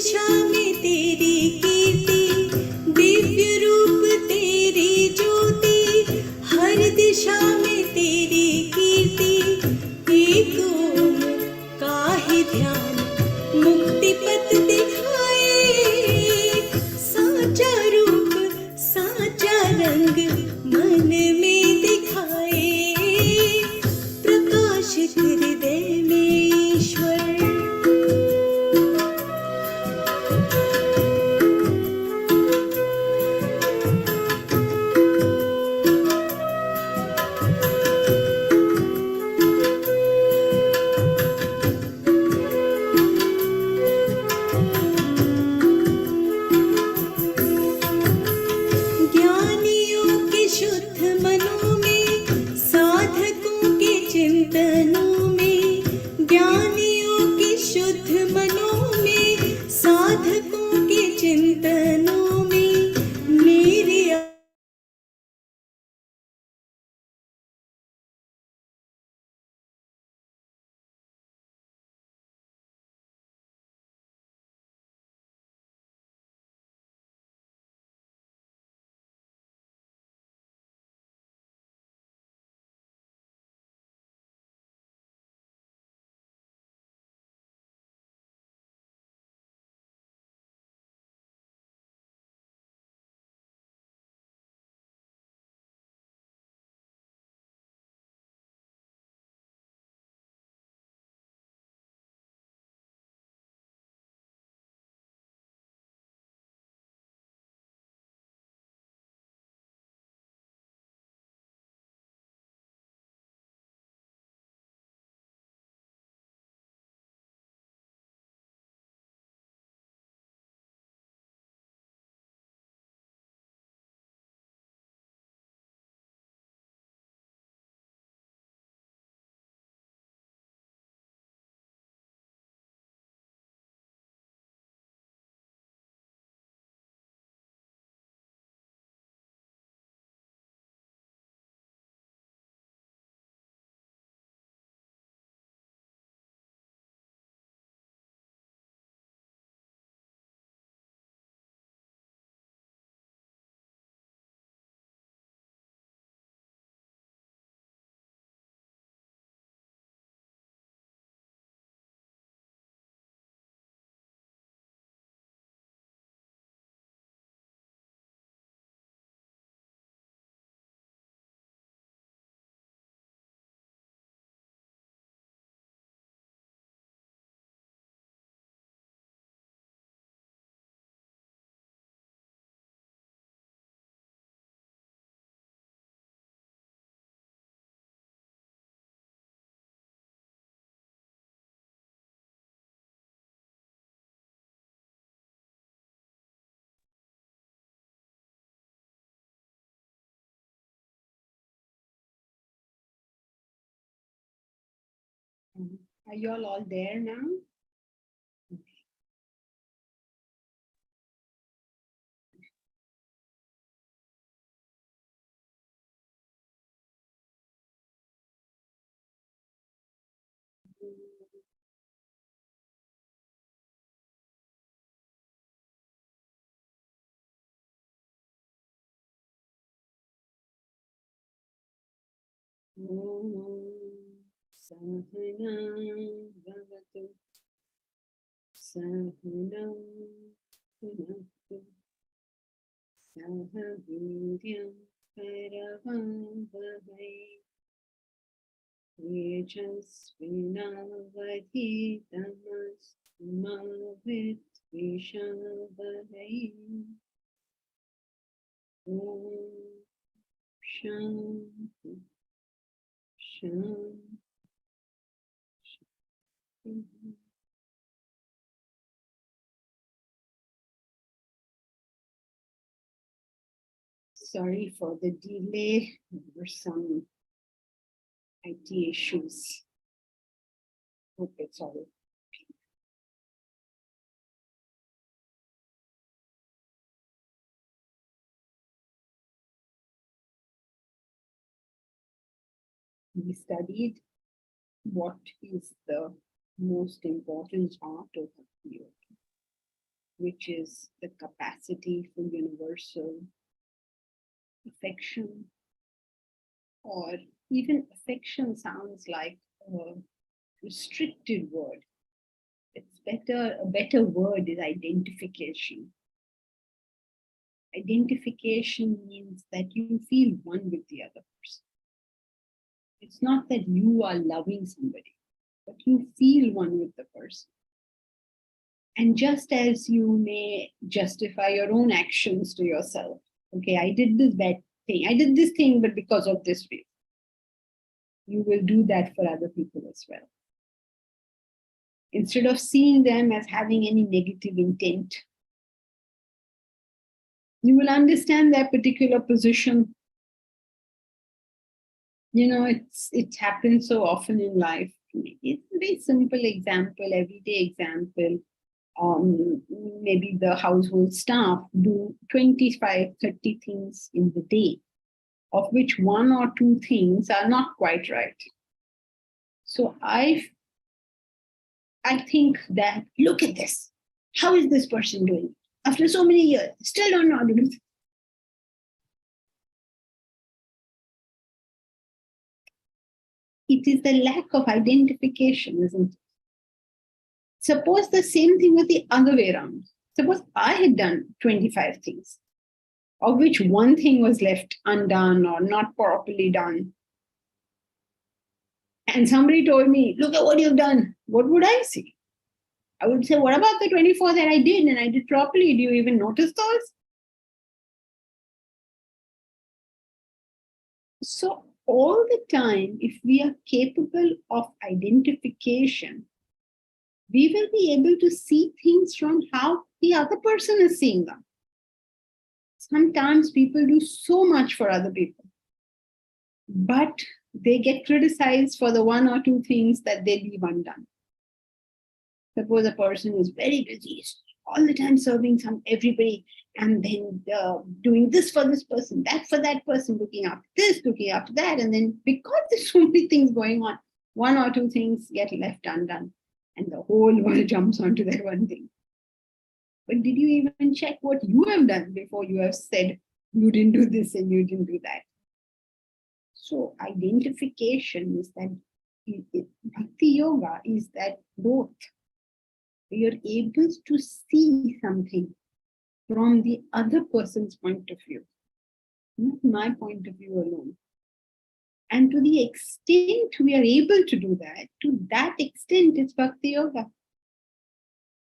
दिशा में तेरी कीर्ति, दिव्य रूप तेरी ज्योति, हर दिशा में तेरी कीर्ति, एक ओम का ही ध्यान मुक्ति पथ दिखाए, साचा रूप साचा रंग मन में दिखाए, प्रकाशित हृदय में ईश्वर। ज्ञानियों के शुद्ध मनों में, साधकों के चिंतनों में, ज्ञानियों के शुद्ध मनों में, साधकों के चिंतनों में, मेरे Are you all there now? Sahana bhavatu, sahana punaktu, sahaviryam karavavai, tejasvinavadhitamas ma vidvishavai. Om Shanti Shanti. Sorry for the delay. There were some IT issues. Hope it's all okay. We studied what is the most important part of the yoga. which is the capacity for universal affection, or even affection sounds like a restricted word. It's better, a better word is identification. Identification means that you feel one with the other person. It's not that you are loving somebody, but you feel one with the person. And just as you may justify your own actions to yourself, okay, I did this bad thing, I did this thing, but because of this reason, you will do that for other people as well. Instead of seeing them as having any negative intent, you will understand their particular position. You know, it happens so often in life. It's a very simple example, everyday example. Maybe the household staff do 25, 30 things in the day, of which 1 or 2 things are not quite right. So I think that, look at this. How is this person doing? After so many years, still don't know how to do this. It is the lack of identification, isn't it? Suppose the same thing was the other way around. Suppose I had done 25 things, of which 1 thing was left undone or not properly done. And somebody told me, look at what you've done. What would I say? I would say, what about the 24 that I did and I did properly? Do you even notice those? So all the time, if we are capable of identification, we will be able to see things from how the other person is seeing them. Sometimes people do so much for other people, but they get criticized for the 1 or 2 things that they leave undone. Suppose a person is very busy, all the time serving everybody, and then doing this for this person, that for that person, looking after this, looking after that, and then because there's so many things going on, 1 or 2 things get left undone, and the whole world jumps onto that 1 thing. But did you even check what you have done before you have said you didn't do this and you didn't do that? So identification is that, Bhakti Yoga is that both. You're able to see something from the other person's point of view, not my point of view alone. And to the extent we are able to do that, to that extent it's Bhakti Yoga.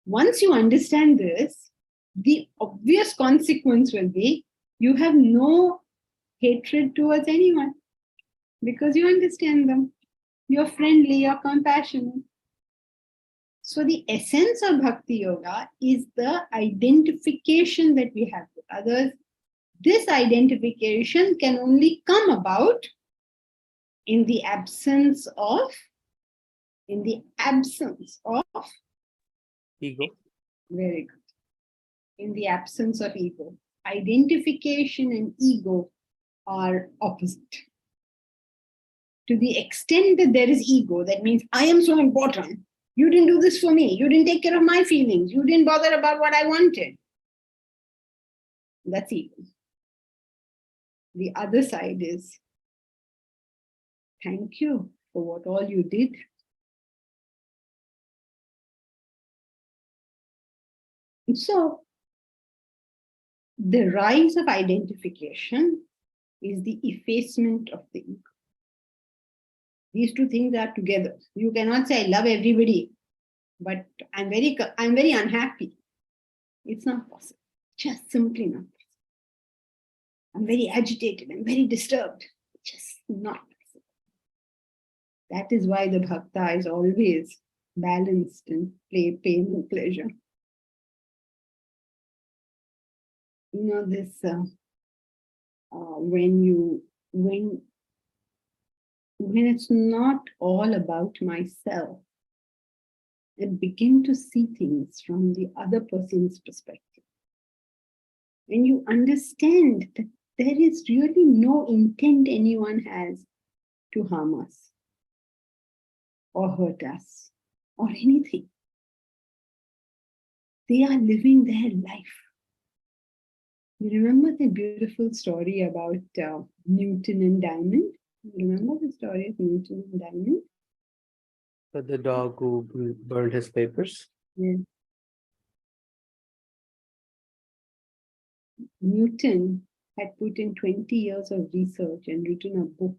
Once you understand this, the obvious consequence will be you have no hatred towards anyone because you understand them. You're friendly, you're compassionate. So the essence of Bhakti Yoga is the identification that we have with others. This identification can only come about in the absence of Ego. Very good. In the absence of ego. Identification and ego are opposite. To the extent that there is ego, that means I am so important. You didn't do this for me. You didn't take care of my feelings. You didn't bother about what I wanted. That's ego. The other side is, thank you for what all you did. So, the rise of identification is the effacement of the ego. These 2 things are together. You cannot say, I love everybody, but I'm very unhappy. It's not possible. Just simply not possible. I'm very agitated. I'm very disturbed. Just not possible. That is why the bhakta is always balanced in pain and pleasure. You know, this, when it's not all about myself, I begin to see things from the other person's perspective. When you understand that there is really no intent anyone has to harm us or hurt us or anything. they are living their life. You remember the beautiful story about Newton and Diamond? You remember the story of Newton and Diamond? But the dog who burned his papers. Yeah. Newton had put in 20 years of research and written a book.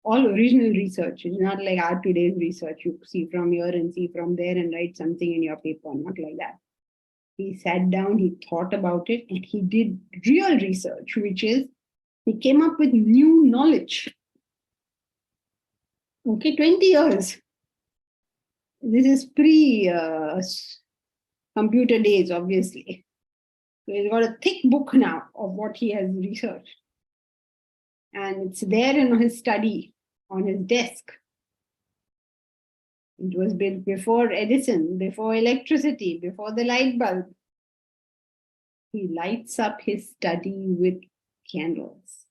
All original research. It's not like our today's research. You see from here and see from there and write something in your paper. Not like that. He sat down, he thought about it, and he did real research, which is he came up with new knowledge. Okay, 20 years. This is pre-computer days, obviously. So he's got a thick book now of what he has researched. And it's there in his study, on his desk. It was built before Edison, before electricity, before the light bulb. He lights up his study with candles.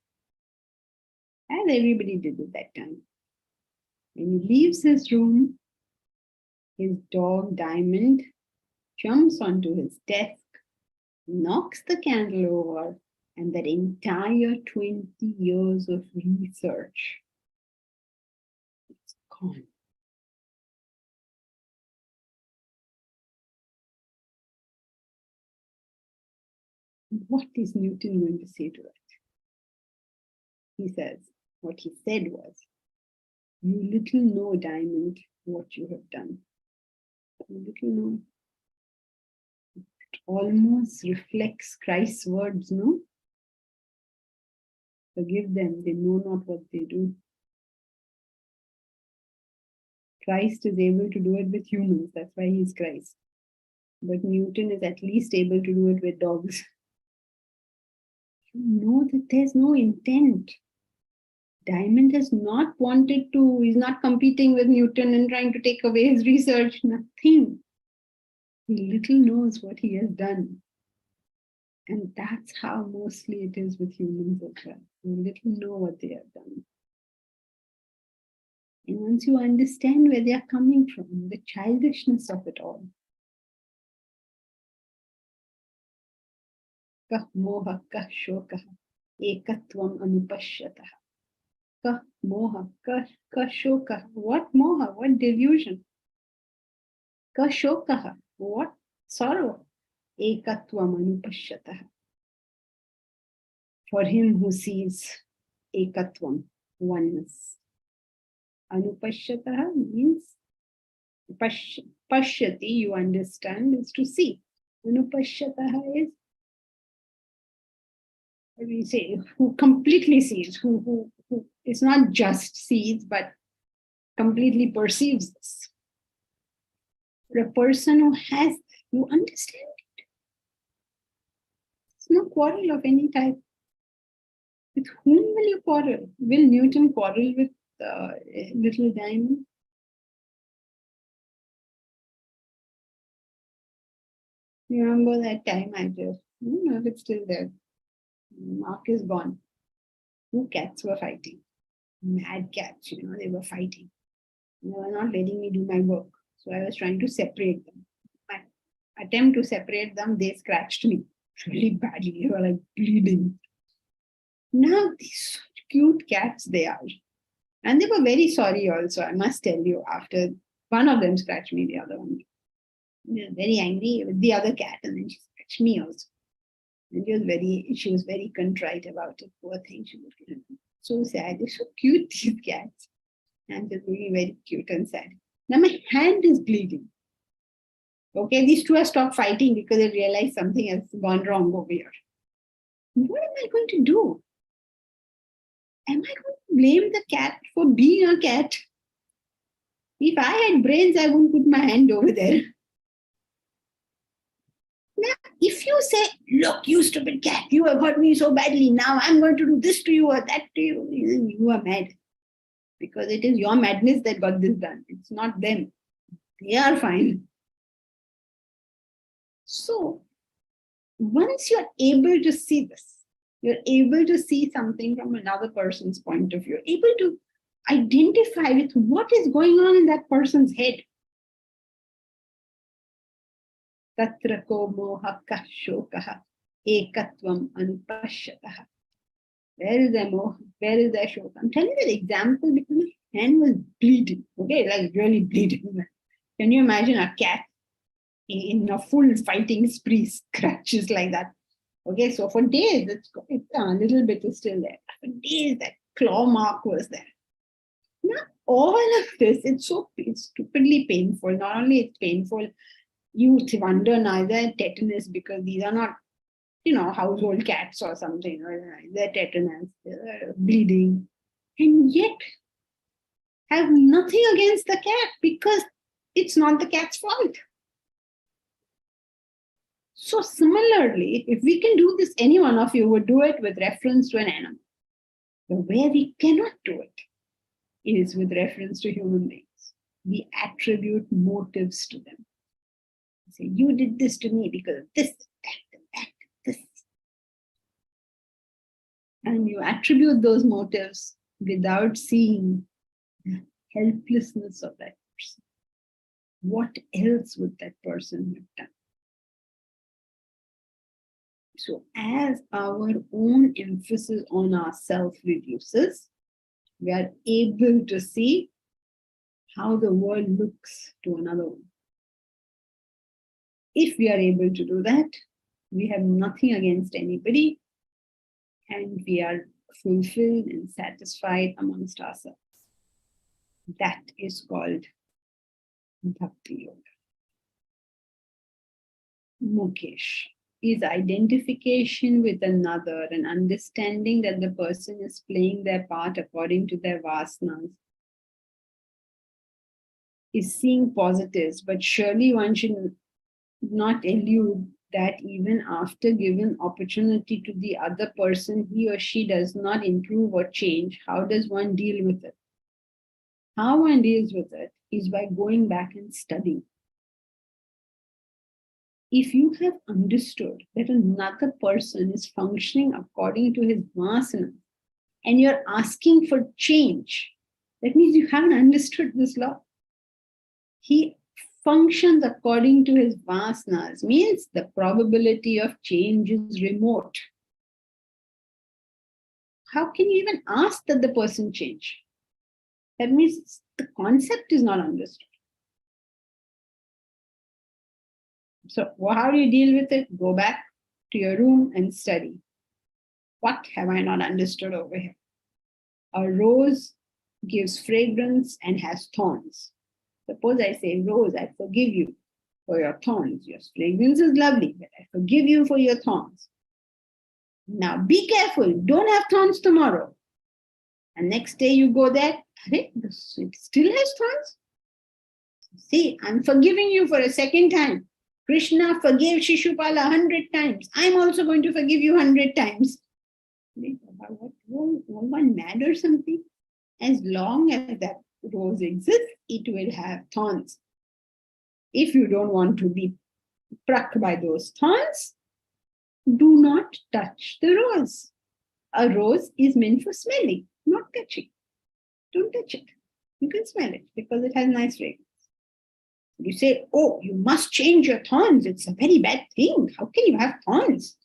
As everybody did at that time. When he leaves his room, his dog Diamond jumps onto his desk, knocks the candle over, and that entire 20 years of research is gone. What is Newton going to say to that? He says, what he said was, you little know, Diamond, what you have done. You little know. It almost reflects Christ's words, no? Forgive them, they know not what they do. Christ is able to do it with humans, that's why he's Christ. But Newton is at least able to do it with dogs. You know that there's no intent. Diamond has not wanted to, he's not competing with Newton and trying to take away his research, nothing. He little knows what he has done. And that's how mostly it is with humans as well. They little know what they have done. And once you understand where they are coming from, the childishness of it all. Kah moha kah shokah ekatvam anupashyatah. Kah moha kah shokah. What moha? What delusion? Kah shokah. What sorrow? Ekatvam anupashyatah. For him who sees ekatvam, oneness. Anupashyatah means pashyati, you understand, is to see. Anupashyatah is, we say, who completely sees, who is not just sees, but completely perceives this. For a person who has, you understand it. It's no quarrel of any type. With whom will you quarrel? Will Newton quarrel with little Diamond? You remember that time I don't know if it's still there. Mark is gone. Two cats were fighting. Mad cats, they were fighting. They were not letting me do my work. So I was trying to separate them. My attempt to separate them, they scratched me really badly. They were like bleeding. Now these cute cats they are. And they were very sorry also, I must tell you, after one of them scratched me, the other one. They were very angry with the other cat, and then she scratched me also. And she was very contrite about it. Poor thing, she was so sad. They're so cute, these cats. And they're really very cute and sad. Now my hand is bleeding. Okay, these two have stopped fighting because they realized something has gone wrong over here. What am I going to do? Am I going to blame the cat for being a cat? If I had brains, I wouldn't put my hand over there. Now, if you say, look, you stupid cat, you have hurt me so badly, now I'm going to do this to you or that to you, you are mad. Because it is your madness that got this done. It's not them. They are fine. So, once you're able to see this, you're able to see something from another person's point of view, able to identify with what is going on in that person's head. Tatra ko moha shokaha ekatvam anupashyataha. Where is the moha? Where is the shoka? I'm telling you the example because my hand was bleeding. Okay, like really bleeding. Can you imagine a cat in a full fighting spree, scratches like that? Okay, so for days, it's a little bit is still there. For days, that claw mark was there. Now, all of this, it's stupidly painful. Not only it's painful, you wonder neither tetanus, because these are not, household cats or something. They're tetanus, they're bleeding. And yet, have nothing against the cat because it's not the cat's fault. So similarly, if we can do this, any one of you would do it with reference to an animal. But where we cannot do it is with reference to human beings. We attribute motives to them. Say, you did this to me because of this, that, this. And you attribute those motives without seeing the helplessness of that person. What else would that person have done? So as our own emphasis on ourself reduces, we are able to see how the world looks to another one. If we are able to do that, we have nothing against anybody and we are fulfilled and satisfied amongst ourselves. That is called Bhakti Yoga. Mukesh is identification with another and understanding that the person is playing their part according to their vasanas, is seeing positives, but surely one should not elude that even after given opportunity to the other person, he or she does not improve or change. How does one deal with it? How one deals with it is by going back and studying. If you have understood that another person is functioning according to his vasana and you're asking for change, that means you haven't understood this law. He functions according to his vasanas, means the probability of change is remote. How can you even ask that the person change? That means the concept is not understood. So how do you deal with it? Go back to your room and study. What have I not understood over here? A rose gives fragrance and has thorns. Suppose I say, Rose, I forgive you for your thorns. Your fragrance is lovely, but I forgive you for your thorns. Now be careful, don't have thorns tomorrow. And next day you go there, it still has thorns. See, I'm forgiving you for a second time. Krishna forgave Shishupala 100 times. I'm also going to forgive you 100 times. What, one mad or something? As long as that rose exists, it will have thorns. If you don't want to be struck by those thorns, do not touch the rose. A rose is meant for smelling, not touching. Don't touch it. You can smell it because it has nice fragrance. You say, oh, you must change your thorns. It's a very bad thing. How can you have thorns?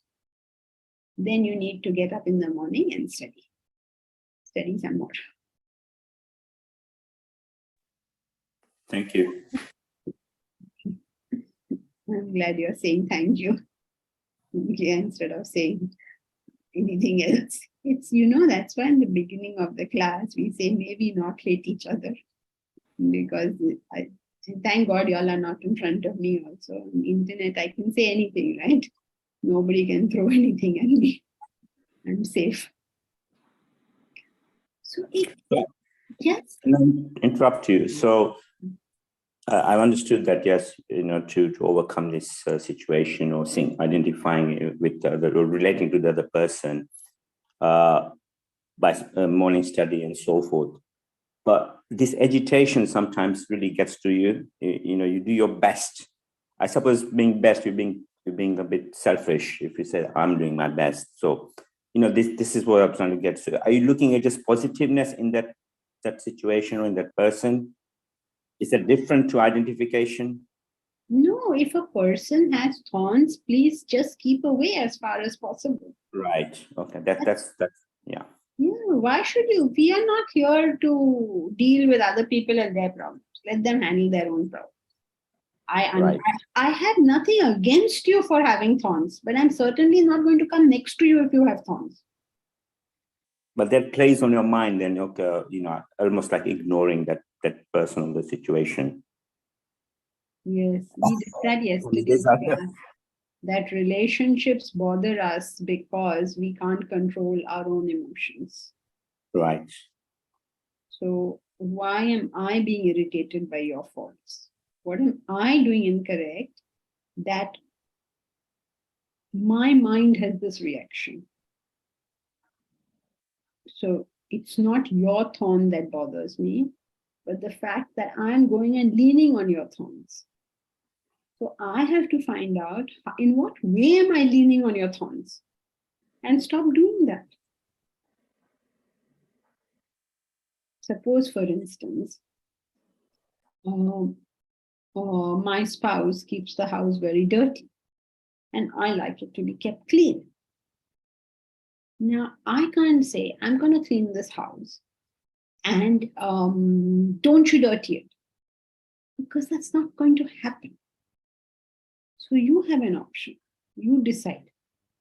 Then you need to get up in the morning and study. Study some more. Thank you. I'm glad you're saying thank you. Instead of saying anything else. It's, that's why in the beginning of the class, we say maybe not hate each other. Because thank God y'all are not in front of me also. On the internet, I can say anything, right? Nobody can throw anything at me. I'm safe. So yes. Can I interrupt you? So I've understood that, yes, to overcome this situation or identifying with or relating to the other person by morning study and so forth. But this agitation sometimes really gets to you. You do your best. I suppose being best, you're being a bit selfish if you say, I'm doing my best. So, this is what I'm trying to get to. Are you looking at just positiveness in that situation or in that person? Is that different to identification? No, if a person has thorns, please just keep away as far as possible. Right. Okay. That's yeah. Yeah, why should you? We are not here to deal with other people and their problems. Let them handle their own problems. Right. I have nothing against you for having thorns, but I'm certainly not going to come next to you if you have thorns. But that plays on your mind, and almost like ignoring that person or the situation. Yes, we did that yesterday. That relationships bother us because we can't control our own emotions. Right. So why am I being irritated by your faults? What am I doing incorrect that my mind has this reaction? So it's not your thorn that bothers me, but the fact that I'm going and leaning on your thorns. So I have to find out in what way am I leaning on your thorns and stop doing that. Suppose, for instance, my spouse keeps the house very dirty and I like it to be kept clean. Now, I can't say, I'm going to clean this house and don't you dirty it, because that's not going to happen. So you have an option. You decide,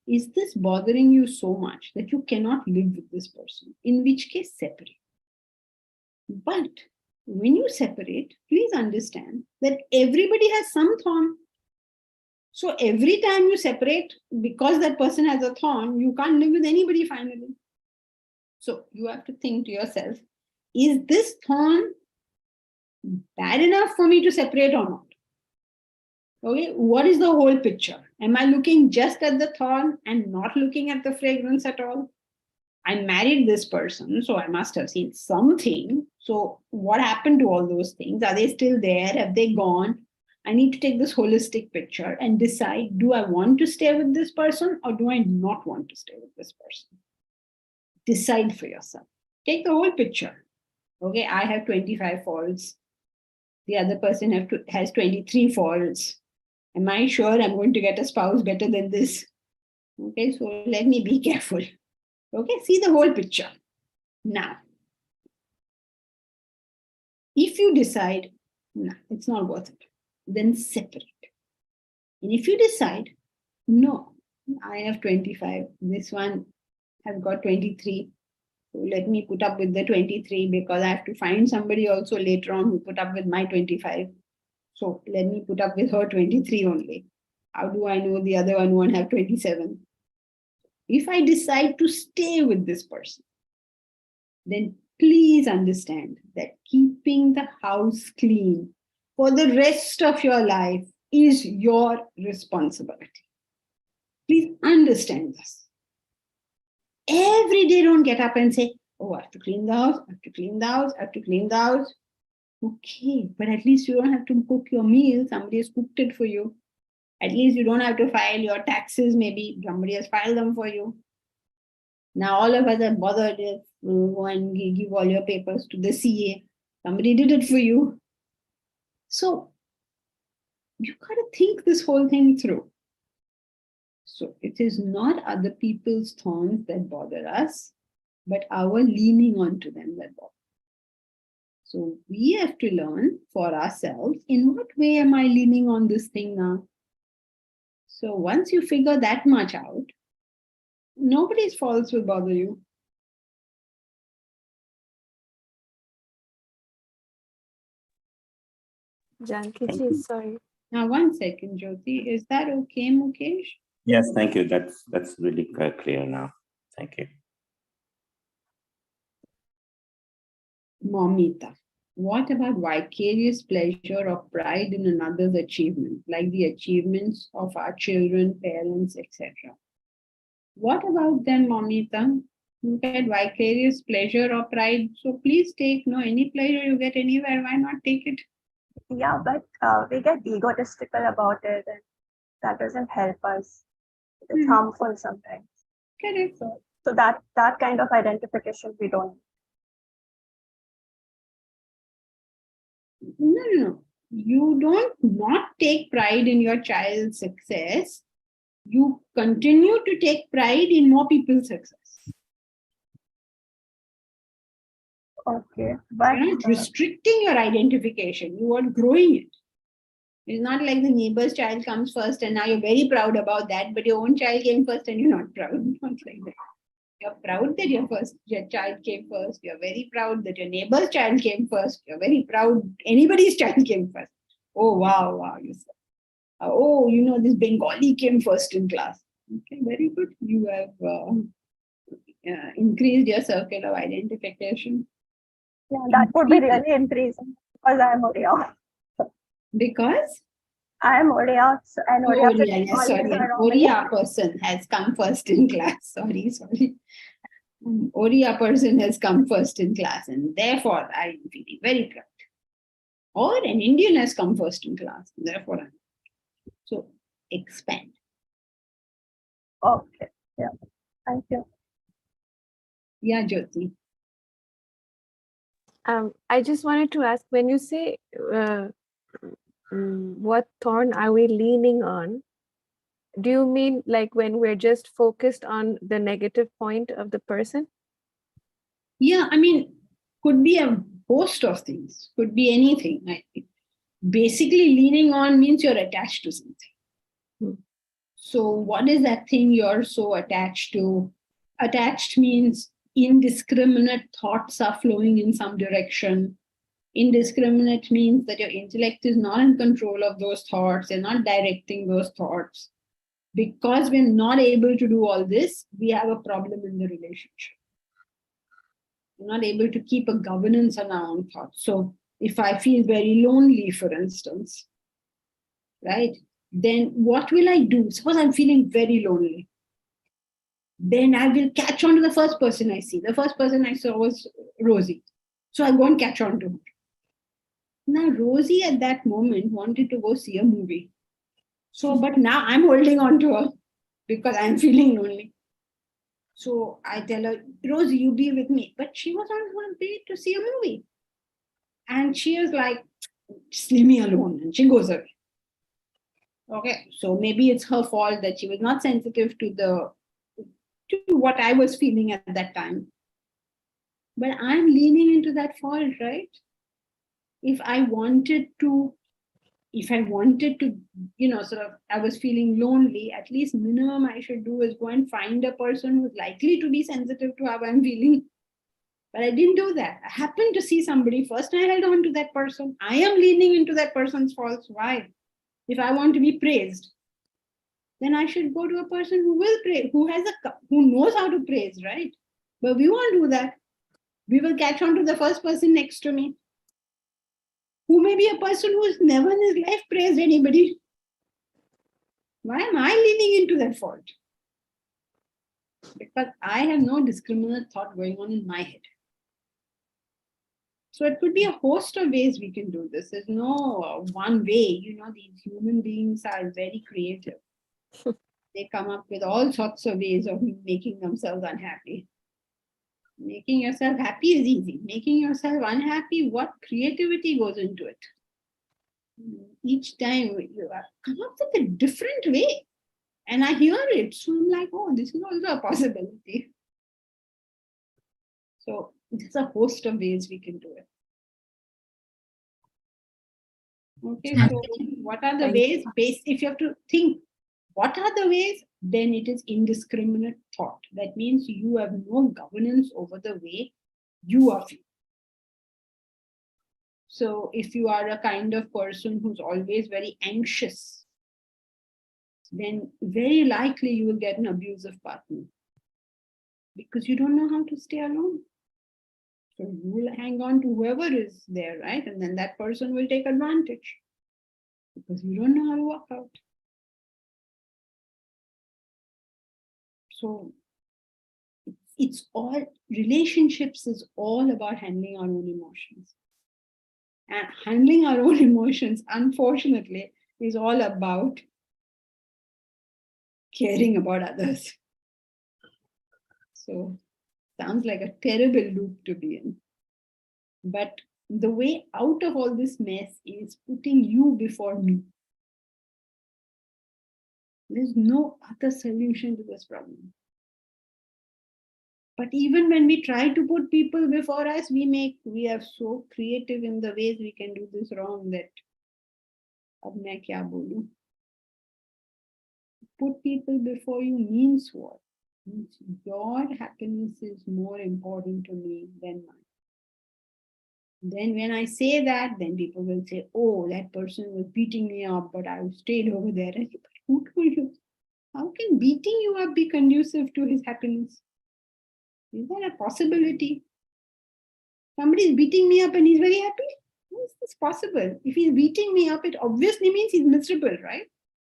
is this bothering you so much that you cannot live with this person? In which case, separate. But when you separate, please understand that everybody has some thorn. So every time you separate, because that person has a thorn, you can't live with anybody finally. So you have to think to yourself, is this thorn bad enough for me to separate or not? Okay, what is the whole picture? Am I looking just at the thorn and not looking at the fragrance at all? I married this person, so I must have seen something. So what happened to all those things? Are they still there? Have they gone? I need to take this holistic picture and decide, do I want to stay with this person or do I not want to stay with this person? Decide for yourself. Take the whole picture. Okay, I have 25 faults. The other person has 23 faults. Am I sure I'm going to get a spouse better than this? Okay, so let me be careful. Okay, see the whole picture. Now, if you decide, no, it's not worth it, then separate. And if you decide, no, I have 25, this one has got 23, so let me put up with the 23 because I have to find somebody also later on who put up with my 25. So let me put up with her 23 only. How do I know the other one won't have 27? If I decide to stay with this person, then please understand that keeping the house clean for the rest of your life is your responsibility. Please understand this. Every day, don't get up and say, oh, I have to clean the house, I have to clean the house, I have to clean the house. Okay, but at least you don't have to cook your meal. Somebody has cooked it for you. At least you don't have to file your taxes. Maybe somebody has filed them for you. Now all of us are bothered if you go and give all your papers to the CA. Somebody did it for you. So you got to think this whole thing through. So it is not other people's thorns that bother us, but our leaning onto them that bother. So we have to learn for ourselves, in what way am I leaning on this thing now? So once you figure that much out, nobody's faults will bother you. Janki, sorry. Now, 1 second, Jyoti. Is that okay, Mukesh? Yes, thank you. That's really clear now. Thank you. Momita, what about vicarious pleasure or pride in another's achievement, like the achievements of our children, parents, etc.? What about them, Momita? You get vicarious pleasure or pride, so please take any pleasure you get anywhere, why not take it? Yeah, but we get egotistical about it, and that doesn't help us. It's harmful sometimes. Correct. So that kind of identification we don't. No. You don't not take pride in your child's success. You continue to take pride in more people's success. Okay. But You're not restricting your identification, you are growing it. It's not like the neighbor's child comes first and now you're very proud about that, but your own child came first and you're not proud. Not like that. You're proud that your child came first. You're very proud that your neighbor's child came first. You're very proud anybody's child came first. Oh, wow, you said. Oh, this Bengali came first in class. Okay, very good. You have increased your circle of identification. yeah, that would be really increasing because I'm Odia. Because? I'm Odia, and Odia. Oriya, yes, sorry. An Oriya person has come first in class. Sorry. Oriya person has come first in class, and therefore I am feeling very proud. Or an Indian has come first in class, therefore I'm. So expand. Okay. Yeah. Thank you. Yeah, Jyoti. I just wanted to ask, when you say what thorn are we leaning on, do you mean like when we're just focused on the negative point of the person? Yeah, I mean, could be a host of things, could be anything. I think. Basically, leaning on means you're attached to something. So, what is that thing you're so attached to? Attached means indiscriminate thoughts are flowing in some direction. Indiscriminate means that your intellect is not in control of those thoughts, they're not directing those thoughts. Because we're not able to do all this, we have a problem in the relationship. We're not able to keep a governance on our own thoughts. So, if I feel very lonely, for instance, right, then what will I do? Suppose I'm feeling very lonely. Then I will catch on to the first person I see. The first person I saw was Rosie. So I go and catch on to her. Now, Rosie at that moment wanted to go see a movie. So, but now I'm holding on to her because I'm feeling lonely. So I tell her, Rosie, you be with me. But she was on her way to see a movie. And she was like, just leave me alone. And she goes away. Okay, so maybe it's her fault that she was not sensitive to what I was feeling at that time. But I'm leaning into that fault, right? If I wanted to, I was feeling lonely, at least minimum I should do is go and find a person who's likely to be sensitive to how I'm feeling. But I didn't do that. I happened to see somebody first and I held on to that person. I am leaning into that person's faults. Why? If I want to be praised, then I should go to a person who will praise, who knows how to praise, right? But we won't do that. We will catch on to the first person next to me, who may be a person who has never in his life praised anybody. Why am I leaning into that fault? Because I have no discriminate thought going on in my head. So it could be a host of ways we can do this. There's no one way. These human beings are very creative. They come up with all sorts of ways of making themselves unhappy. Making yourself happy is easy. Making yourself unhappy, what creativity goes into it? Each time you come up with a different way. And I hear it. So I'm like, oh, this is also a possibility. So there's a host of ways we can do it. Okay, so what are the ways? If you have to think, what are the ways? Then it is indiscriminate thought. That means you have no governance over the way you are feeling. So if you are a kind of person who's always very anxious, then very likely you will get an abusive partner because you don't know how to stay alone. So you will hang on to whoever is there, right? And then that person will take advantage because you don't know how to walk out. So it's all, relationships is all about handling our own emotions. And handling our own emotions, unfortunately, is all about caring about others. So sounds like a terrible loop to be in. But the way out of all this mess is putting you before me. There's no other solution to this problem. But even when we try to put people before us, we are so creative in the ways we can do this wrong that ab main kya bolu? Put people before you means what? Means your happiness is more important to me than mine. Then when I say that, then people will say, oh, that person was beating me up, but I stayed over there. I say, but who told you? How can beating you up be conducive to his happiness? Is that a possibility? Somebody is beating me up and he's very happy? How is this possible? If he's beating me up, it obviously means he's miserable, right?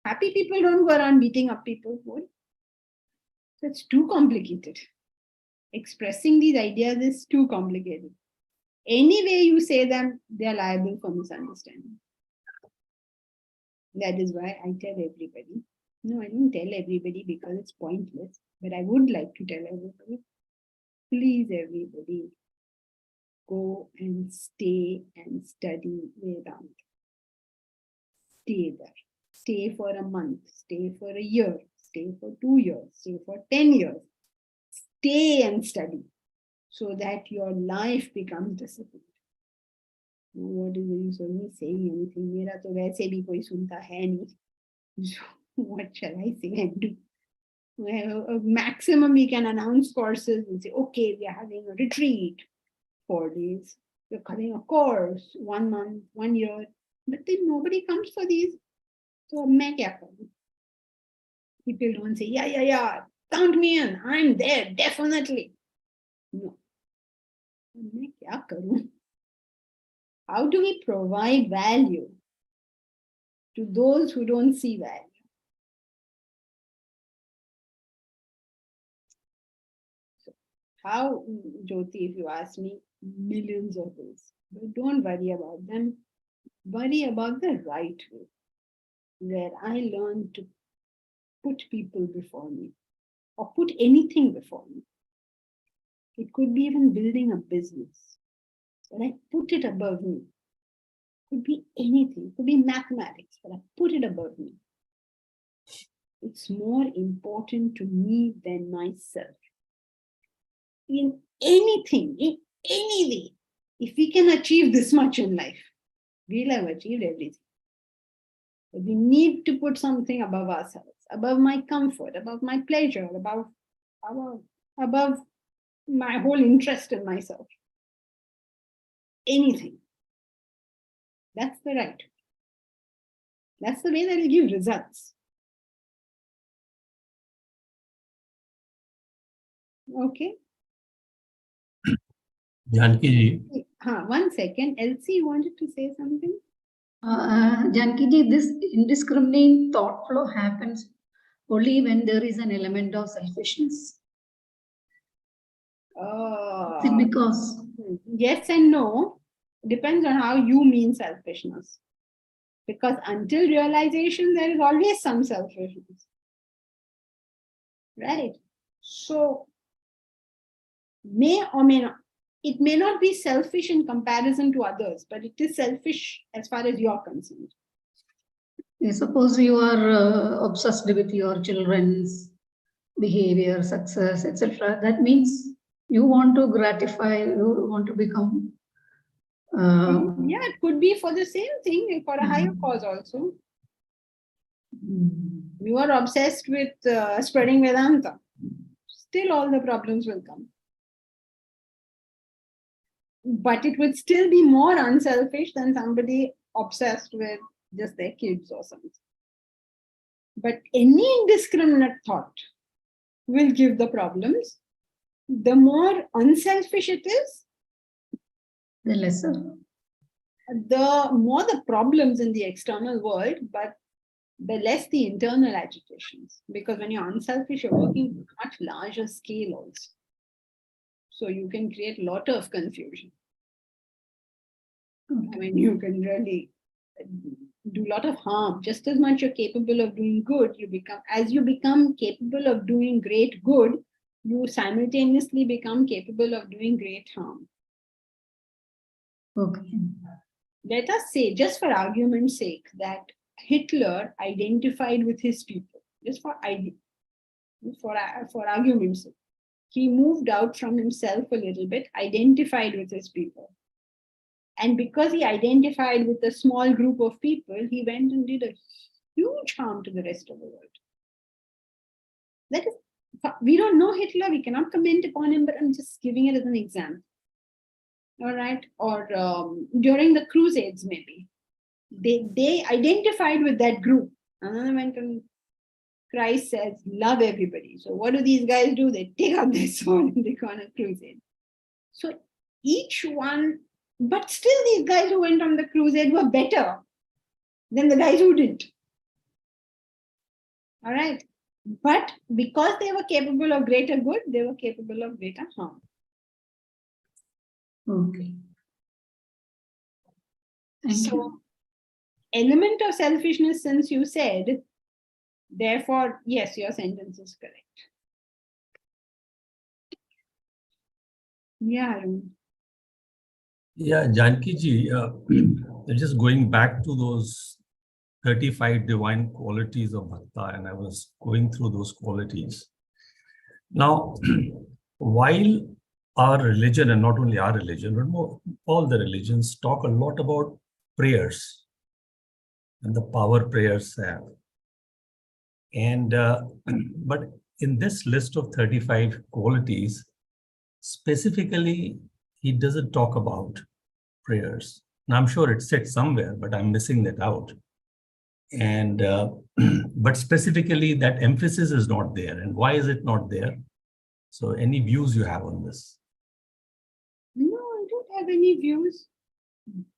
Happy people don't go around beating up people. So it's too complicated. Expressing these ideas is too complicated. Any way you say them, they are liable for misunderstanding. That is why I tell everybody. No, I don't tell everybody because it's pointless. But I would like to tell everybody, please, everybody, go and stay and study Vedanta. Stay there. Stay for a month. Stay for a year. Stay for 2 years. Stay for 10 years. Stay and study so that your life becomes disciplined. What is the use of me saying anything? Mera to वैसे भी कोई सुनता है नहीं. So what shall I say and do? Well, maximum we can announce courses and say, okay, we are having a retreat, 4 days. We're having a course, 1 month, 1 year. But then nobody comes for these. So मैं क्या करूं? People don't say, yeah, count me in. I'm there, definitely. No. मैं क्या करूं? How do we provide value to those who don't see value? So how, Jyoti, if you ask me, millions of ways. But don't worry about them. Worry about the right way, where I learn to put people before me, or put anything before me. It could be even building a business, but I put it above me. It could be anything, it could be mathematics, but I put it above me. It's more important to me than myself. In anything, in any way, if we can achieve this much in life, we'll have achieved everything. But we need to put something above ourselves, above my comfort, above my pleasure, above my whole interest in myself. Anything. That's the right. That's the way that will give results. Okay. Janki ji, One second. Elsie wanted to say something. Janki ji, this indiscriminate thought flow happens only when there is an element of selfishness. Is it because? Yes and no. Depends on how you mean selfishness. Because until realization, there is always some selfishness. Right? So, may or may not. It may not be selfish in comparison to others, but it is selfish as far as you're concerned. Suppose you are obsessed with your children's behavior, success, etc. That means you want to gratify, you want to become. Yeah, it could be for the same thing, for a higher cause also. You are obsessed with spreading Vedanta. Still all the problems will come. But it would still be more unselfish than somebody obsessed with just their kids or something. But any indiscriminate thought will give the problems. The more unselfish it is, The lesser. the more the problems in the external world, but the less the internal agitations. Because when you're unselfish, you're working on a much larger scale also. So you can create a lot of confusion. I mean, you can really do a lot of harm. Just as much you're capable of doing good, as you become capable of doing great good, you simultaneously become capable of doing great harm. Okay. Let us say, just for argument's sake, that Hitler identified with his people, just for argument's sake. He moved out from himself a little bit, identified with his people. And because he identified with a small group of people, he went and did a huge harm to the rest of the world. That is, we don't know Hitler, we cannot comment upon him, but I'm just giving it as an example. All right, or during the Crusades, maybe they identified with that group, and then went and Christ says, "Love everybody." So what do these guys do? They take up their sword and they go on a crusade. So each one, but still, these guys who went on the crusade were better than the guys who didn't. All right, but because they were capable of greater good, they were capable of greater harm. Okay. Thank So, you. element of selfishness, since you said, therefore, yes, your sentence is correct. Yeah, Arun. Yeah, Janki ji, just going back to those 35 divine qualities of Bhakta, and I was going through those qualities. Now, while our religion, and not only our religion, but all the religions talk a lot about prayers and the power prayers have. And but in this list of 35 qualities, specifically, he doesn't talk about prayers. Now, I'm sure it's said somewhere, but I'm missing that out. And but specifically, that emphasis is not there. And why is it not there? So, any views you have on this? No, I don't have any views.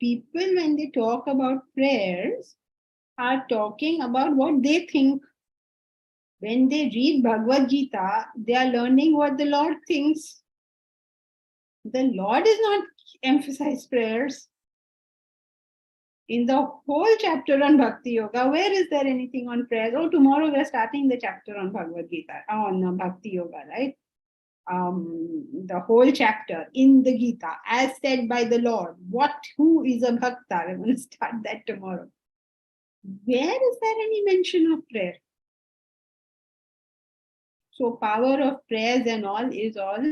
People, when they talk about prayers, are talking about what they think. When they read Bhagavad Gita, they are learning what the Lord thinks. The Lord does not emphasize prayers. In the whole chapter on Bhakti Yoga, where is there anything on prayers? Oh, tomorrow we're starting the chapter on Bhagavad Gita, on Bhakti Yoga, right? The whole chapter in the Gita, as said by the Lord. Who is a Bhakta? We're going to start that tomorrow. Where is there any mention of prayer? So power of prayers and all is all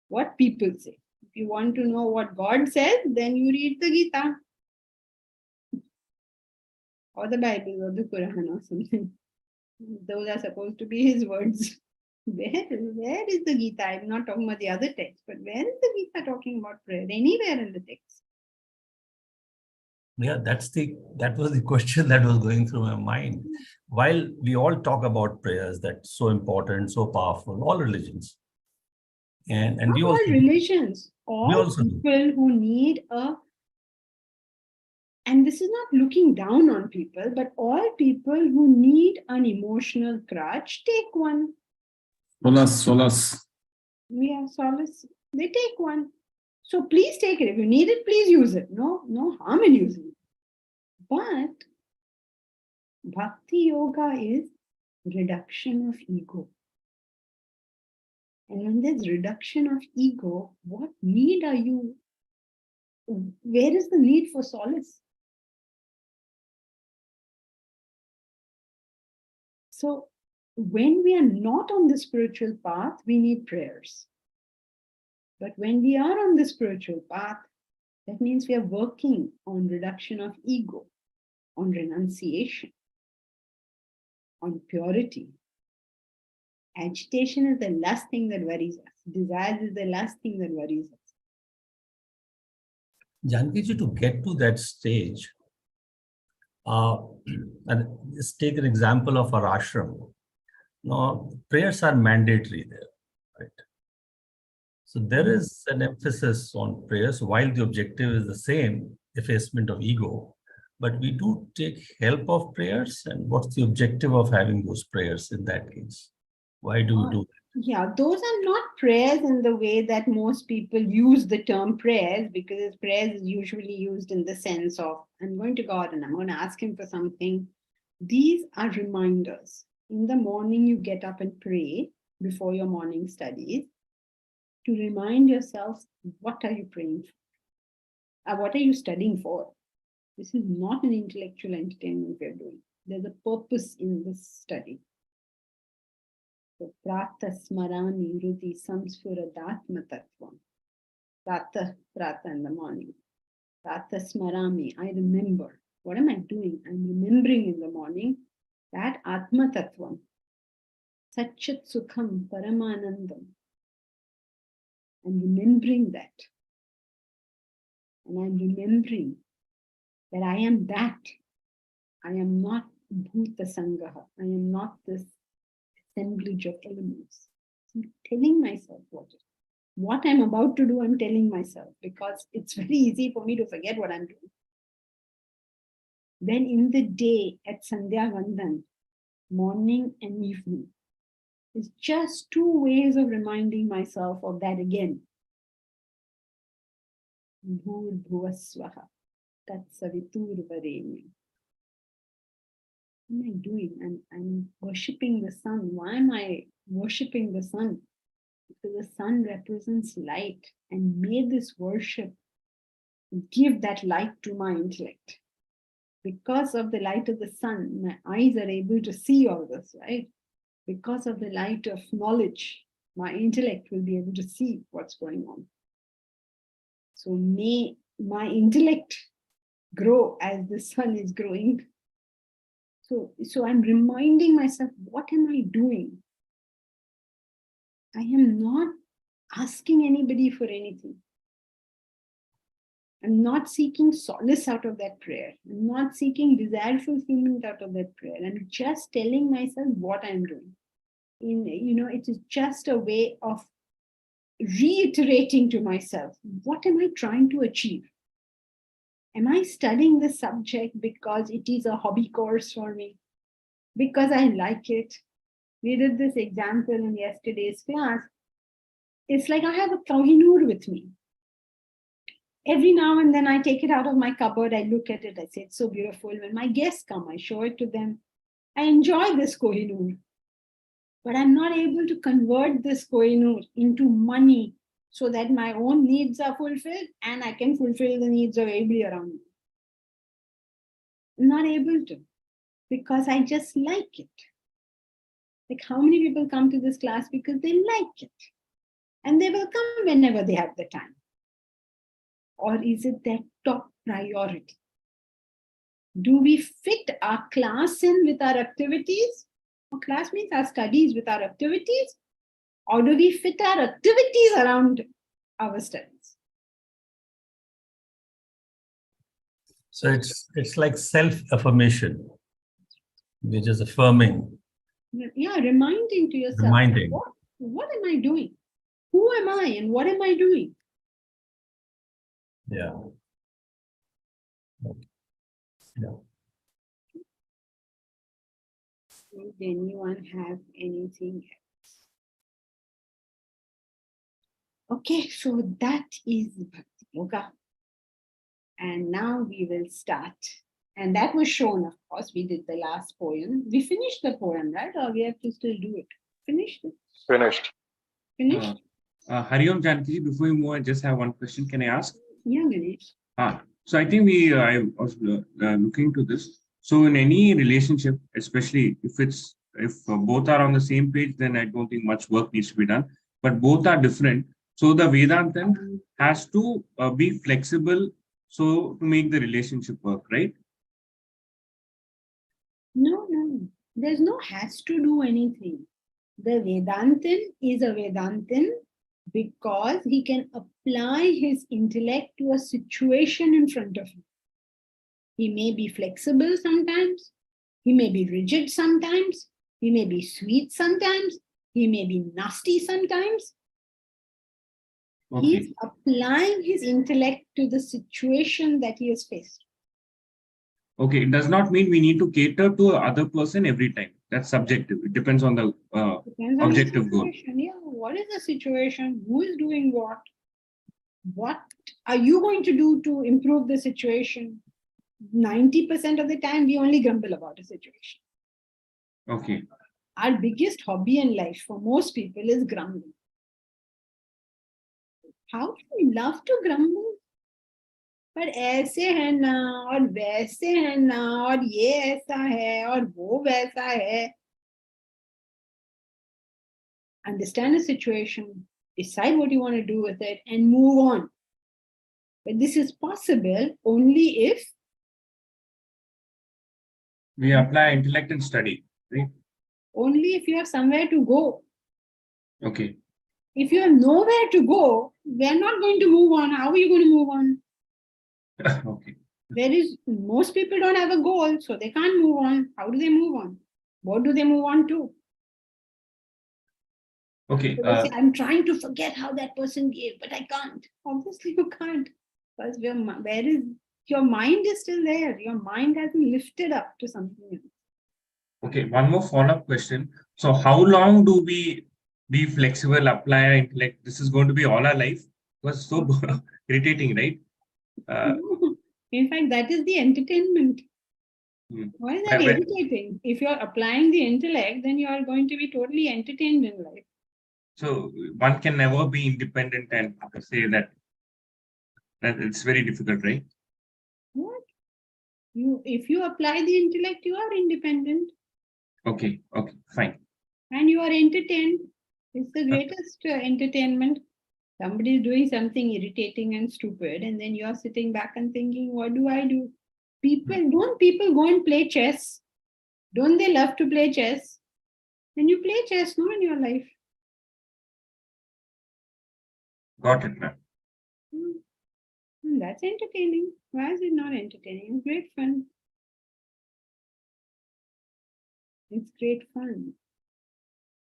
what people say. If you want to know what God says, then you read the Gita. Or the Bible or the Quran or something. Those are supposed to be his words. Where is the Gita? I'm not talking about the other text, but where is the Gita talking about prayer? Anywhere in the text. Yeah, that was the question that was going through my mind. While we all talk about prayers, that's so important, so powerful, all religions. And Not we all also religions, all people who need and this is not looking down on people, but all people who need an emotional crutch, take one. Solace. Yeah, solace. They take one. So please take it. If you need it, please use it. No harm in using it. But Bhakti Yoga is reduction of ego. And when there's reduction of ego, what need are you? Where is the need for solace? So when we are not on the spiritual path, we need prayers. But when we are on the spiritual path, that means we are working on reduction of ego, on renunciation, on purity. Agitation is the last thing that worries us. Desire is the last thing that worries us. Janki, to get to that stage, and let's take an example of our ashram. Now, prayers are mandatory there, right? So there is an emphasis on prayers, while the objective is the same, effacement of ego, but we do take help of prayers. And what's the objective of having those prayers in that case? Why do we do that? Yeah, those are not prayers in the way that most people use the term prayers, because prayers is usually used in the sense of, I'm going to God and I'm going to ask him for something. These are reminders. In the morning, you get up and pray before your morning studies to remind yourself, what are you praying for? What are you studying for? This is not an intellectual entertainment we're doing. There's a purpose in this study. So, Prata Smarami Rudi Samsfuradatma Tattvam. Prata in the morning. Prata Smarami, I remember. What am I doing? I'm remembering in the morning that Atma Tattvam. Satchat Sukham Paramanandam. I'm remembering that. And I'm remembering that I am that. I am not Bhuta Sangaha. I am not this assemblage of elements. I'm telling myself what I'm about to do, I'm telling myself, because it's very easy for me to forget what I'm doing. Then in the day at Sandhya Vandan, morning and evening, is just 2 ways of reminding myself of that again. Bhur Bhuvaswaha Tat Savitur Varenyam. What am I doing? I'm worshipping the sun. Why am I worshipping the sun? Because the sun represents light, and may this worship give that light to my intellect. Because of the light of the sun, my eyes are able to see all this, right? Because of the light of knowledge, my intellect will be able to see what's going on. So may my intellect grow as the sun is growing. So I'm reminding myself, what am I doing? I am not asking anybody for anything. I'm not seeking solace out of that prayer. I'm not seeking desired fulfillment out of that prayer. I'm just telling myself what I'm doing. It is just a way of reiterating to myself, what am I trying to achieve? Am I studying the subject because it is a hobby course for me? Because I like it? We did this example in yesterday's class. It's like I have a Kohinoor with me. Every now and then I take it out of my cupboard, I look at it, I say, it's so beautiful. When my guests come, I show it to them. I enjoy this Kohinoor. But I'm not able to convert this Kohinoor into money so that my own needs are fulfilled and I can fulfill the needs of everybody around me. I'm not able to, because I just like it. Like, how many people come to this class because they like it? And they will come whenever they have the time. Or is it their top priority? Do we fit our class in with our activities? Our class means our studies with our activities? Or do we fit our activities around our studies? So it's like self-affirmation. We're just affirming. Yeah, reminding to yourself. Reminding. What am I doing? Who am I and what am I doing? Yeah. Yeah. Does anyone have anything else? Okay, so that is Bhakti Yoga. And now we will start. And that was shown, of course. We did the last poem. We finished the poem, right? Or we have to still do it? Finished it? Finished. Finished? Hari Om Janki, before you move, I just have one question. Can I ask? Yeah, Ganesh. So I think I was looking to this. So in any relationship, especially if both are on the same page, then I don't think much work needs to be done. But both are different. So the Vedanta has to be flexible so to make the relationship work, right? No. There's no has to do anything. The Vedantin is a Vedantin because he can apply his intellect to a situation in front of him. He may be flexible sometimes. He may be rigid sometimes. He may be sweet sometimes. He may be nasty sometimes. Okay. He is applying his intellect to the situation that he has faced. Okay, it does not mean we need to cater to the other person every time. That's subjective. It depends on the objective goal. Yeah, what is the situation? Who is doing what? What are you going to do to improve the situation? 90% of the time, we only grumble about a situation. Okay. Our biggest hobby in life for most people is grumbling. How can you love to grumble? पर ऐसे है ना और वैसे है ना और ये ऐसा है और वो वैसा है. Understand the situation, decide what you want to do with it, and move on. But this is possible only if We apply intellect and study, right? you have somewhere to go. Okay. If you have nowhere to go, we are not going to move on. How are you going to move on? Okay. Most people don't have a goal, so they can't move on. How do they move on? What do they move on to? Okay. So they say, I'm trying to forget how that person gave, but I can't. Obviously, you can't. Because your mind is still there. Your mind hasn't lifted up to something else. Okay, one more follow-up question. So how long do we be flexible, apply our intellect? This is going to be all our life? Was so irritating, right? In fact, that is the entertainment. Why is that irritating? If you're applying the intellect, then you are going to be totally entertained in life. So one can never be independent and say that it's very difficult, right? What? If you apply the intellect, you are independent. Okay, fine. And you are entertained. It's the greatest entertainment. Somebody is doing something irritating and stupid, and then you are sitting back and thinking, what do I do? Don't people go and play chess? Don't they love to play chess? Then you play chess, no, in your life. Got it, ma'am. That's entertaining. Why is it not entertaining? It's great fun. It's great fun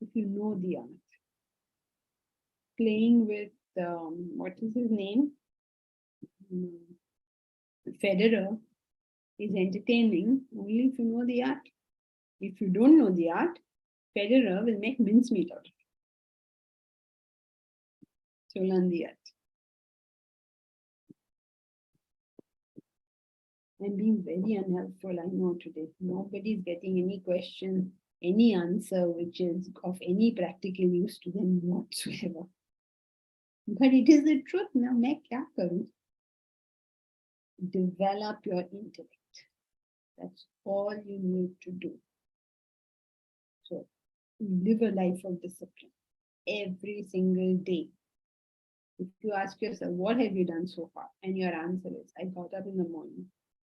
if you know the art. Playing with, what is his name? Federer is entertaining only if you know the art. If you don't know the art, Federer will make mincemeat out of it. So learn the art. I'm being very unhelpful, I know today. Nobody's getting any question, any answer which is of any practical use to them whatsoever. But it is the truth. Now, मैं क्या करूं? Develop your intellect. That's all you need to do. So, live a life of discipline every single day. If you ask yourself, what have you done so far? And your answer is, I got up in the morning,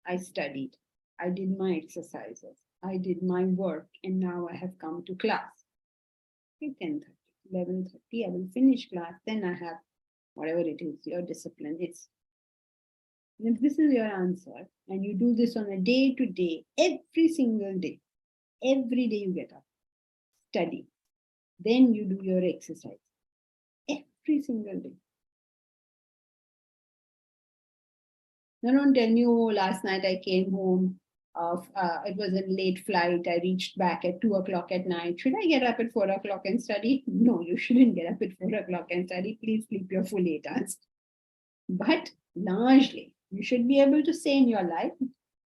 I studied, I did my exercises, I did my work, and now I have come to class. Okay, 10:30, 11:30, I will finish class, then I have whatever it is, your discipline. If this is your answer, and you do this on a day-to-day, every single day, every day you get up, study, then you do your exercise, every single day. Now don't tell me, oh, last night I came home, it was a late flight, I reached back at 2 o'clock at night. Should I get up at 4 o'clock and study? No, you shouldn't get up at 4 o'clock and study. Please sleep your full 8 hours. But largely, you should be able to say in your life,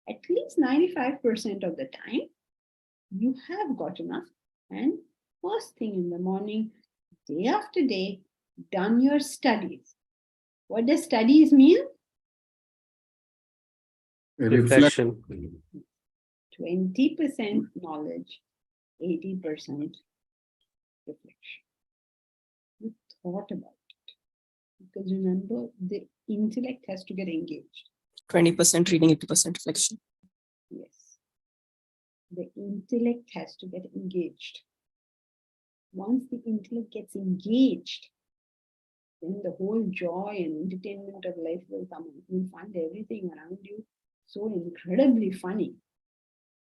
at least 95% of the time, you have gotten up and first thing in the morning, day after day, done your studies. What does studies mean? Reflection. 20% knowledge, 80% reflection. You thought about it. Because remember, the intellect has to get engaged. 20% reading, 80% reflection. Yes. The intellect has to get engaged. Once the intellect gets engaged, then the whole joy and entertainment of life will come in. You'll find everything around you so incredibly funny.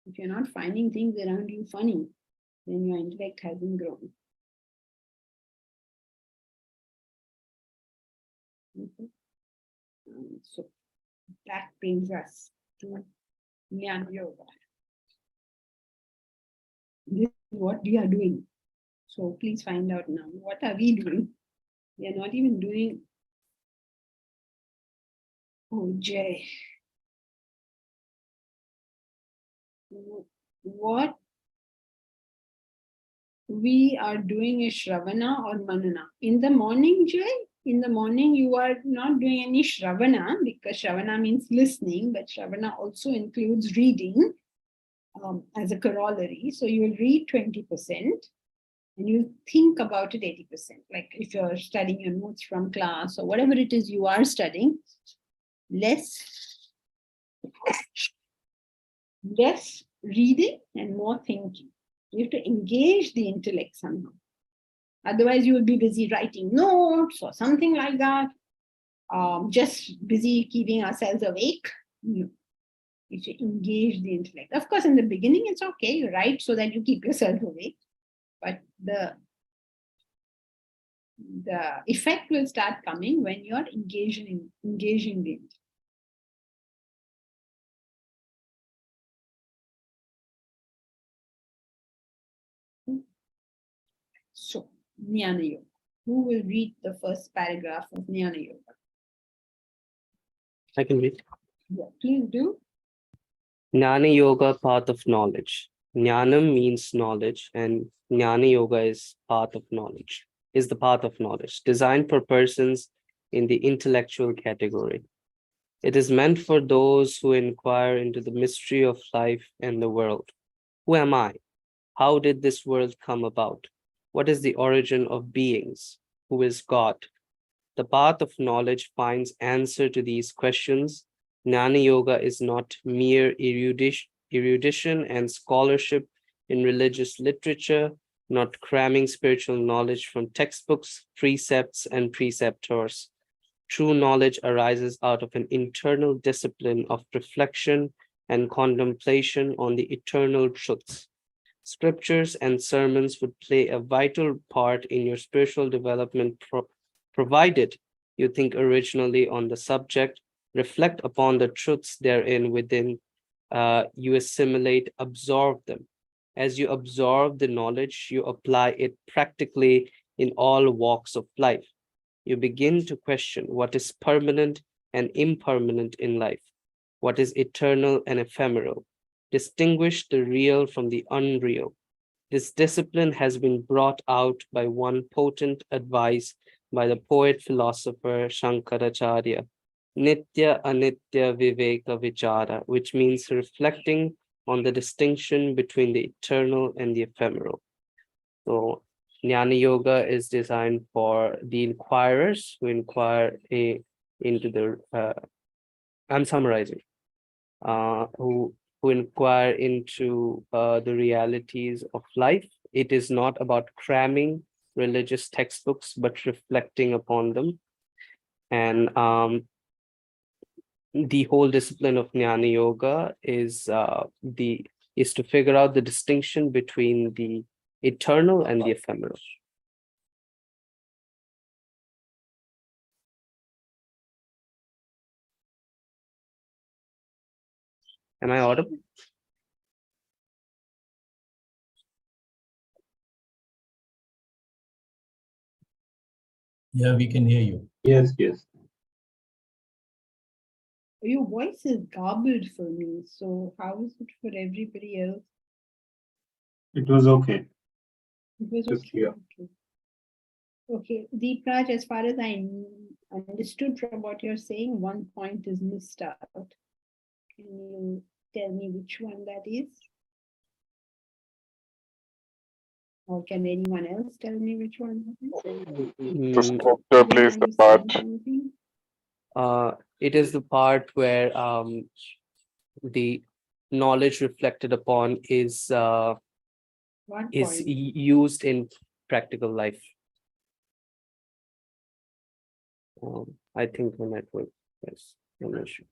If you're not finding things around you funny, then your intellect hasn't grown. Okay. So that brings us to Gnana Yoga. This is what we are doing. So please find out now, what are we doing? We are not even doing. Oh, Jay. What we are doing is Shravana or Manana. In the morning, Jay, in the morning you are not doing any Shravana, because Shravana means listening, but Shravana also includes reading as a corollary. So you will read 20% and you think about it 80%. Like if you're studying your notes from class or whatever it is you are studying, less reading and more thinking. You have to engage the intellect somehow. Otherwise, you will be busy writing notes or something like that. Just busy keeping ourselves awake. No. You should engage the intellect. Of course, in the beginning, it's okay. You write so that you keep yourself awake. But the effect will start coming when you're engaging the intellect. So, Gnana Yoga. Who will read the first paragraph of Gnana Yoga? I can read. Yeah, please do. Gnana Yoga, path of knowledge. Jnanam means knowledge, and Gnana Yoga is path of knowledge, is the path of knowledge, designed for persons in the intellectual category. It is meant for those who inquire into the mystery of life and the world. Who am I? How did this world come about? What is the origin of beings? Who is God? The path of knowledge finds answer to these questions. Gnana Yoga is not mere erudition and scholarship in religious literature, not cramming spiritual knowledge from textbooks, precepts, and preceptors. True knowledge arises out of an internal discipline of reflection and contemplation on the eternal truths. Scriptures and sermons would play a vital part in your spiritual development, provided you think originally on the subject, reflect upon the truths therein within, you assimilate, absorb them. As you absorb the knowledge, you apply it practically in all walks of life. You begin to question what is permanent and impermanent in life, what is eternal and ephemeral. Distinguish the real from the unreal. This discipline has been brought out by one potent advice by the poet-philosopher Shankaracharya, Nitya Anitya Viveka Vichara, which means reflecting on the distinction between the eternal and the ephemeral. So Gnana Yoga is designed for the inquirers who inquire into the, I'm summarizing, who inquire into the realities of life. It is not about cramming religious textbooks, but reflecting upon them. And the whole discipline of Gnana Yoga is to figure out the distinction between the eternal and the ephemeral. Am I audible? Yeah, we can hear you. Yes, yes. Your voice is garbled for me, so how is it for everybody else? It was okay. It was Just okay. clear. Okay, Deepraj, as far as I understood from what you're saying, one point is missed out. Can you tell me which one that is? Or can anyone else tell me which one that is? The sculptor plays the part. It is the part where the knowledge reflected upon is used in practical life. I think the network is an issue.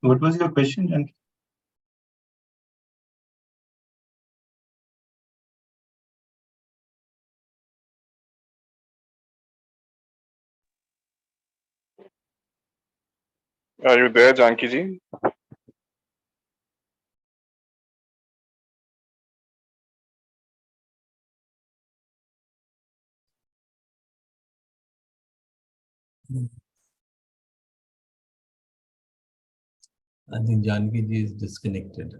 What was your question, Janki? Are you there, Janki ji? I think Janki ji is disconnected.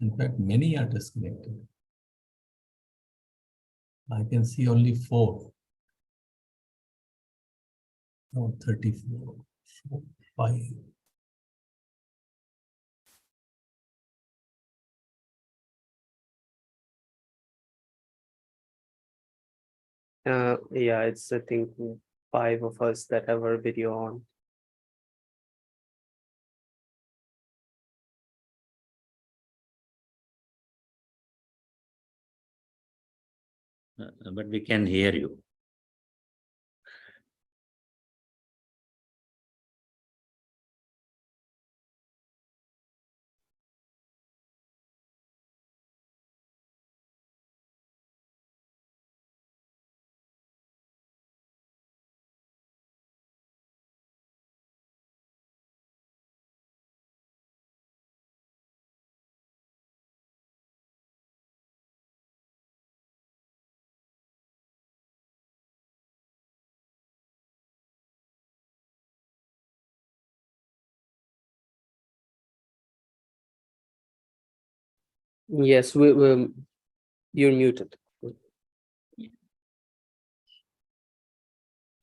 In fact, many are disconnected. I can see only 4. No, 34, 4, 5. Yeah, it's I think 5 of us that have our video on. But we can hear you. Yes, you're muted.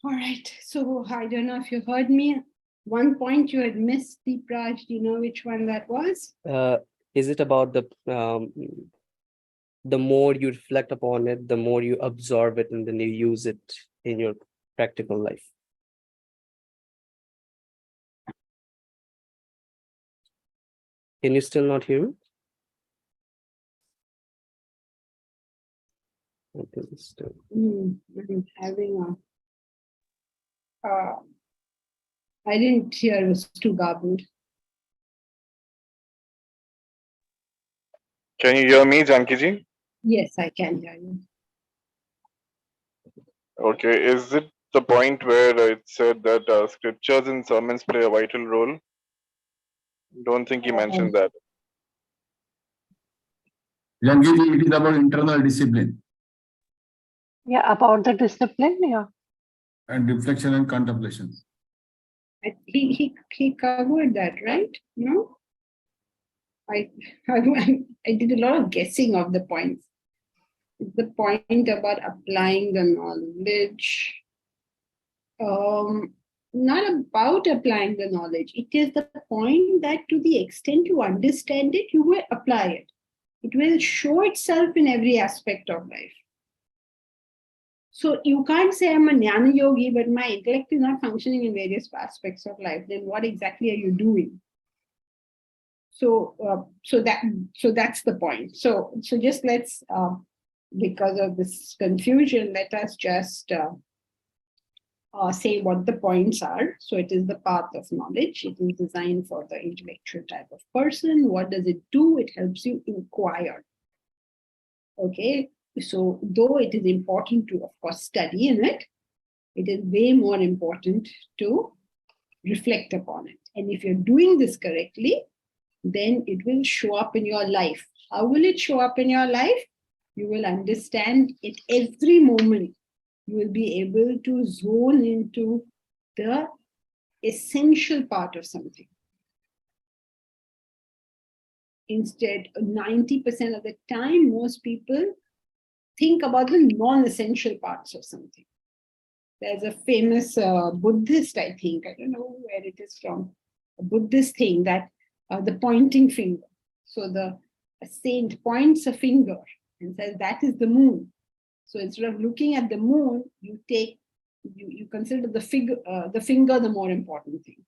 All right. So I don't know if you heard me. One point you had missed, Deepraj. Do you know which one that was? Is it about the more you reflect upon it, the more you absorb it, and then you use it in your practical life? Can you still not hear me? I'm having I didn't hear, it was too garbled. Can you hear me, Janki ji? Yes, I can hear you. Okay, is it the point where it said that scriptures and sermons play a vital role? Don't think he mentioned that. Janki, it is about internal discipline Yeah, about the discipline, yeah. and reflection and contemplation. He covered that, right? No? I did a lot of guessing of the points. The point about applying the knowledge. Not about applying the knowledge. It is the point that to the extent you understand it, you will apply it. It will show itself in every aspect of life. So you can't say I'm a Gnana yogi, but my intellect is not functioning in various aspects of life. Then what exactly are you doing? So that's the point. So just let's, because of this confusion, let us just say what the points are. So it is the path of knowledge. It is designed for the intellectual type of person. What does it do? It helps you inquire. Okay. So though it is important to, of course, study in it, it is way more important to reflect upon it. And if you're doing this correctly, then it will show up in your life. How will it show up in your life? You will understand it every moment. You will be able to zone into the essential part of something. Instead, 90% of the time, most people think about the non-essential parts of something. There's a famous Buddhist, I think, I don't know where it is from, a Buddhist thing that the pointing finger. So the saint points a finger and says, that is the moon. So instead of looking at the moon, you consider the finger the more important thing.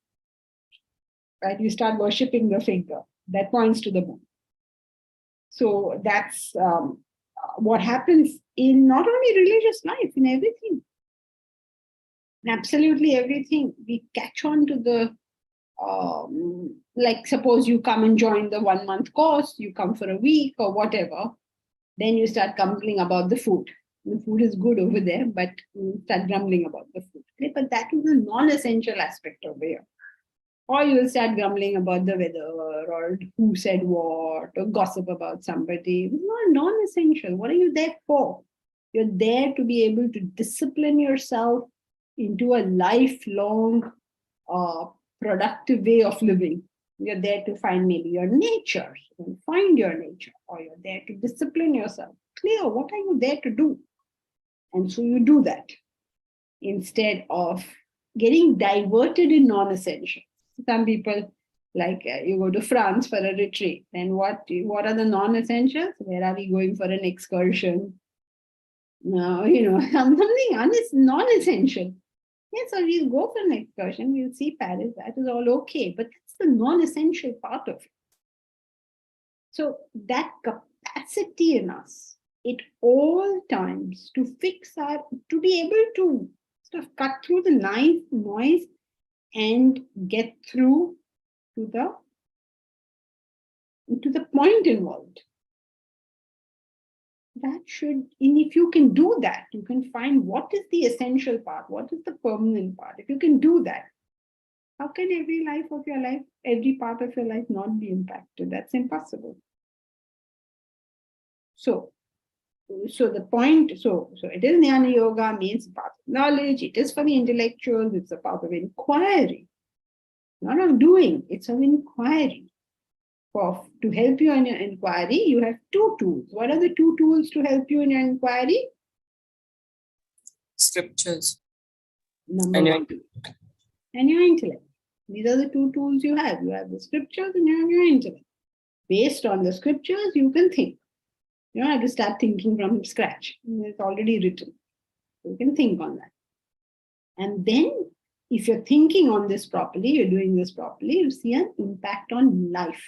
Right? You start worshipping the finger that points to the moon. So that's what happens in not only religious life, in everything. In absolutely everything. We catch on to the, like suppose you come and join the 1 month course, you come for a week or whatever, then you start grumbling about the food. The food is good over there, but you start grumbling about the food. Okay? But that is a non-essential aspect over here. Or you will start grumbling about the weather or who said what or gossip about somebody. It's not non-essential. What are you there for? You're there to be able to discipline yourself into a lifelong productive way of living. You're there to find maybe your nature, and find your nature, or you're there to discipline yourself. Clear, what are you there to do? And so you do that instead of getting diverted in non-essential. Some people, like you go to France for a retreat, then what are the non-essentials? Where are we going for an excursion? No, something non-essential. Yes, so we'll go for an excursion, we'll see Paris, that is all okay, but that's the non-essential part of it. So that capacity in us at all times to to be able to sort of cut through the noise and get through to the point involved. That should, and if you can do that, you can find what is the essential part, what is the permanent part. If you can do that, how can every part of your life not be impacted? That's impossible. So the point, so it is Gnana Yoga, means path of knowledge, it is for the intellectuals, it's a path of inquiry, not of doing, it's of inquiry. To help you in your inquiry, you have two tools. What are the two tools to help you in your inquiry? Scriptures. Number And one. And your intellect. These are the two tools you have. You have the scriptures and you have your intellect. Based on the scriptures, you can think. You don't have to start thinking from scratch. It's already written. You can think on that. And then, if you're thinking on this properly, you're doing this properly, you see an impact on life.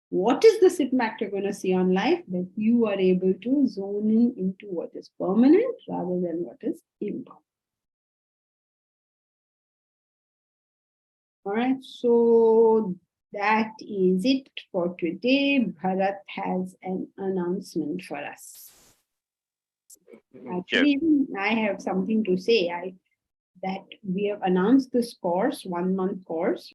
What is this impact you're going to see on life? That you are able to zone in into what is permanent rather than what is impermanent. All right, so that is it for today. Bharat has an announcement for us. Actually, I have something to say. That we have announced this course, 1 month course,